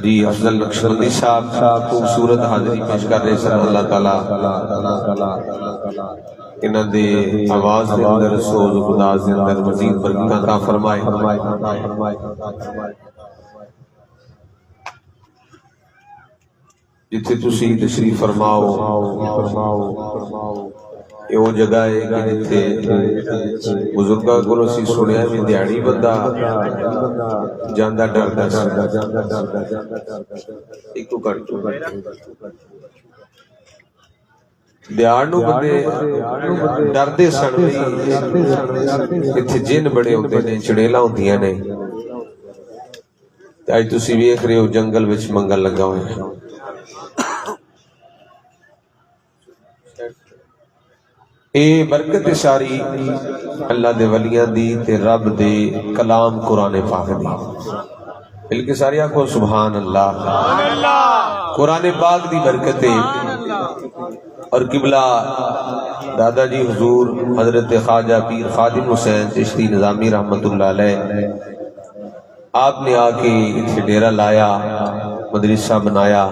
جی افضل نقشبندی صاحب خوبصورت حاضری پیش کر رہے سن. اللہ تعالیٰ انہاں دے آواز دے اندر سوز خدا دے اندر مزید برکت عطا فرمائے. جتھے تسی تشریف فرماؤ یہ وہ جگہ ہے کہ جتھے بزرگاں کولوں سی سنیا بھی دیہڑی بندہ جاندا ڈردا سی. ایکو کر دیہڑ نوں بندے ڈردے سن اتھے جن بڑے ہوندے نے چڑیلاں ہوندیاں نے. تے اج تسی ویکھ رہے ہو جنگل وچ منگل لگا ہویا ہے. اے برکت ساری اللہ دے ولیاں دی تے رب دے کلام قرآن پاک دی. بلکہ ساری آنکھوں سبحان اللہ. قرآن پاک دی برکت ہے. اور قبلہ دادا جی حضور حضرت خواجہ پیر خادم حسین چشتی نظامی رحمت اللہ علیہ آپ نے آ کے اتنے ڈیرہ لایا مدرسہ بنایا.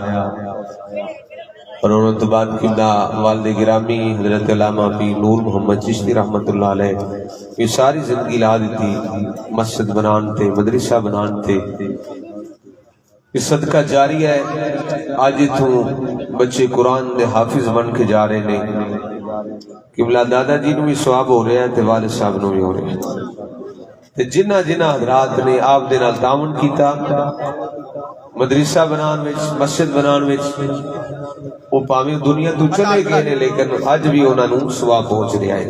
اور انہوں نے بعد قبلہ والد گرامی حضرت علامہ پیر نور محمد چشتی رحمت اللہ علیہ یہ ساری زندگی لا دیتی مسجد بنان تھے مدرسہ بنان تھے. یہ صدقہ جاری ہے. آج تو بچے قرآن دے حافظ بن کے جا رہے نے. قبلہ دادا جی نو بھی ثواب ہو رہا ہے تے والد صاحب نو بھی ہو رہا ہے. تے جنہ حضرات نے آپ دے نال تعاون کیتا مدرسہ بنان وچ مسجد بنان وچ وہ پاویں دنیا تو چلے گئے نے لیکن اج بھی انہاں نوں ثواب پہنچ رہا ہے.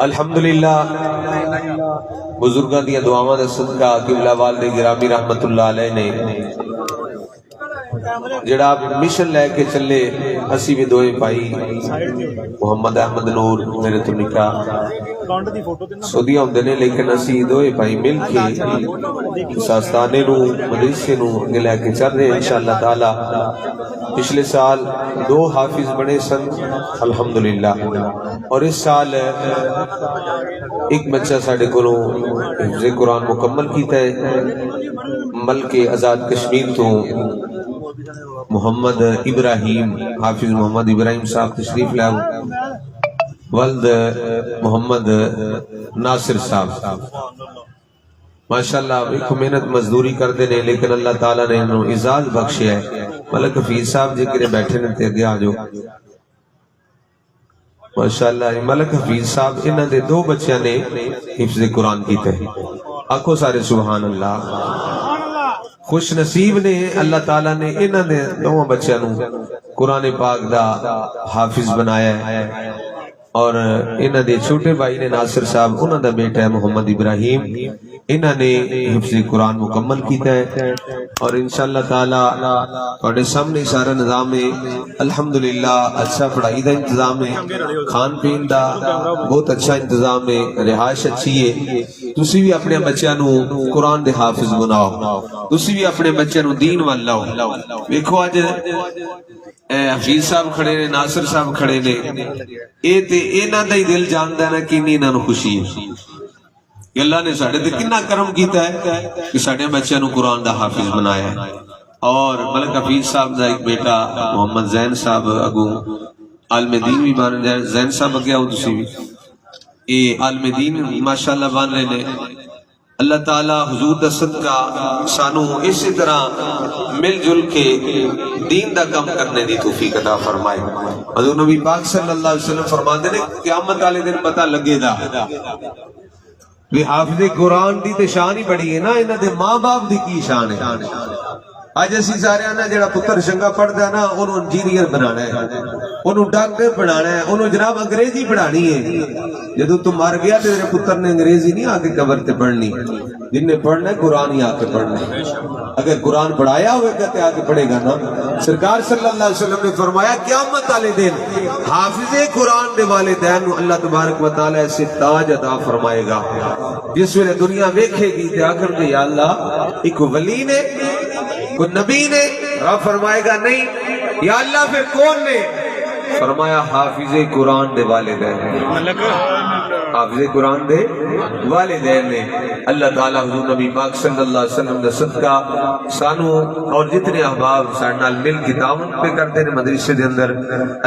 الحمدللہ بزرگاں دیاں دعاواں دا صدقہ قبلہ والد گرامی رحمت اللہ علیہ نے جڑا مشن لے کے چلے اسی بھی دوئے پائی محمد احمد نور میرے تو نکاح سعودیہ ہوندے نے لیکن اسی دوئے پائی مل کے ساستانے نو مدرسے نو اگے لے کے چل رہے انشاءاللہ تعالی. پچھلے سال 2 حافظ بنے سن الحمدللہ. اور اس سال ایک بچہ ساڑھے کولوں حفظ قرآن مکمل کیتا ہے. ملک آزاد کشمیر تو محمد ابراہیم حافظ محمد ابراہیم صاحب تشریف لائے ولد محمد ناصر صاحب ماشاءاللہ ایک محنت مزدوری کر دینے لیکن اللہ تعالیٰ نے انہوں اعزاز بخشے ہے. ملک حفیظ صاحب جی کے بیٹھے نے تے اگے آجو ماشاءاللہ. ملک حفیظ صاحب انہوں نے 2 بچیاں نے حفظ قرآن کیتے ہیں. آنکھو سارے سبحان اللہ. خوش نصیب نے اللہ تعالیٰ نے انہوں نے 2 بچیاں نوں قرآن پاک دا حافظ بنایا ہے. اور انہوں نے چھوٹے بھائی نے ناصر صاحب انہوں دا بیٹا ہے محمد ابراہیم انہوں نے حفظ قرآن مکمل کیتا ہے. اور انشاءاللہ تعالی اور سامنے سارا نظام ہے الحمدللہ. اچھا پڑھائی دا انتظام ہے کھان پین دا بہت اچھا انتظام ہے رہائش اچھی ہے. تسی بھی اپنے بچیاں نو قرآن دے حافظ بناؤ. تسی بھی اپنے بچیاں نو دین وال لاؤ. دیکھو آج حفیظ صاحب کھڑے نے ناصر صاحب کھڑے نے اے تے انہاں دا ہی دل جاندا نا کہ انہاں نو خوشی ہے. اللہ نے ساڑھے تے کتنا کرم کیتا ہے کہ ساڑھے بچیاں نو قرآن دا حافظ بنایا ہے. اور ملک حفیظ صاحب دا ایک بیٹا محمد زین صاحب اگو عالم دین بھی بان رہے زین صاحب اگے آؤ تسی بھی اے عالم دین ماشاءاللہ بان رہے نے. اللہ تعالیٰ حضور دا صدقہ سانو اسی طرح مل جل کے دین دا کم کرنے دی توفیق عطا فرمائے. حضور نبی پاک صلی اللہ علیہ وسلم فرماتے ہیں قیامت والے دن پتہ لگے دا کہ حافظ قرآن دی تے شان ہی بڑی ہے نا انہاں دے ماں باپ دی کی شان ہے. آج اسی سارے آنا جڑا پتر شنگا پڑھ دا نا انہوں انجینئر بنانا ہے انہوں ڈاکٹر بنانا ہے انہوں جناب انگریزی پڑھانی ہے. جدو تم مر گیا تو تیرے پتر نے انگریزی نہیں آ کے قبر تے پڑھنی جن نے پڑھنا ہے قرآن ہی آ کے پڑھنا ہے. اگر قرآن پڑھایا ہوئے گا تو آ کے پڑھے گا نا. سرکار صلی اللہ علیہ وسلم نے فرمایا قیامت والے دن حافظ قرآن دے والدین اللہ تبارک و تعالی سے تاج عطا فرمائے گا. جس ویلے دنیا ویکھے گی تے آخر کہ یا اللہ ایک ولی نے کوئی نبی نے رب فرمائے گا نہیں یا اللہ پھر کون نے فرمایا حافظ قرآن دے والدین، حافظ قرآن دے والدین نے اللہ تعالیٰ حضور نبی پاک صلی اللہ علیہ وسلم دا صدقہ سانو اور جتنے احباب سارے نال مل کے تعاون پہ کرتے ہیں مدرسے دے اندر،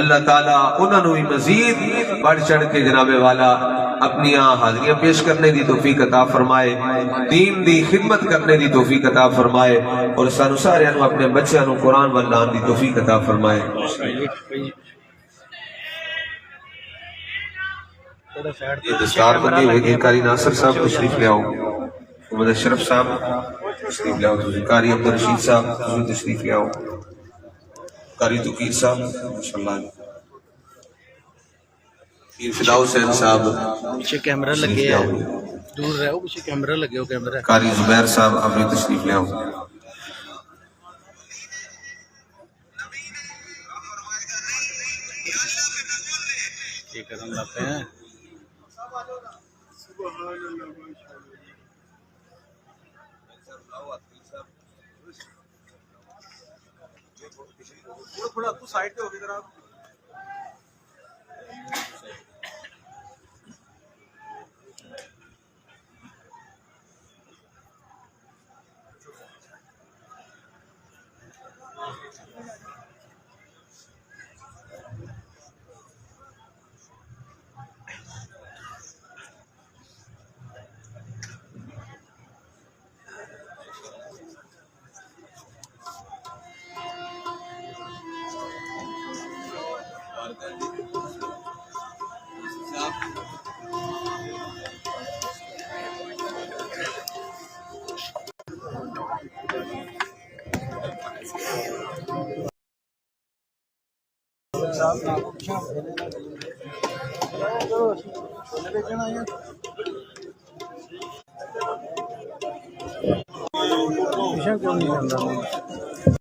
اللہ تعالیٰ انہوں نے مزید بڑھ چڑھ کے جناب والا اپنی حاضریاں پیش کرنے دی توفیق عطا فرمائے، دین دی خدمت کرنے دی توفیق عطا فرمائے، اور سانو سارے اپنے بچیاں نو قرآن واللان دی توفیق عطا فرمائے۔ یہ دستار بندی ہوئی گئی قاری ناصر صاحب تشریف لے آؤ، محمد اشرف صاحب تشریف لے آؤ، قاری عبدالرشید صاحب تشریف لے آؤ، قاری توقیر صاحب ماشاءاللہ، پیر فدا حسین صاحب پیچھے کیمرہ لگے ہے، دور رہو، پیچھے کیمرہ لگے ہو، کیمرہ قاری زبیر صاحب آپ بھی تشریف لے آؤ۔ یہ کرن لاتے ہیں تھوڑا تو سائڈ پہ ہو گئی ذرا۔ پیچھے کیوں نہیں جانا؟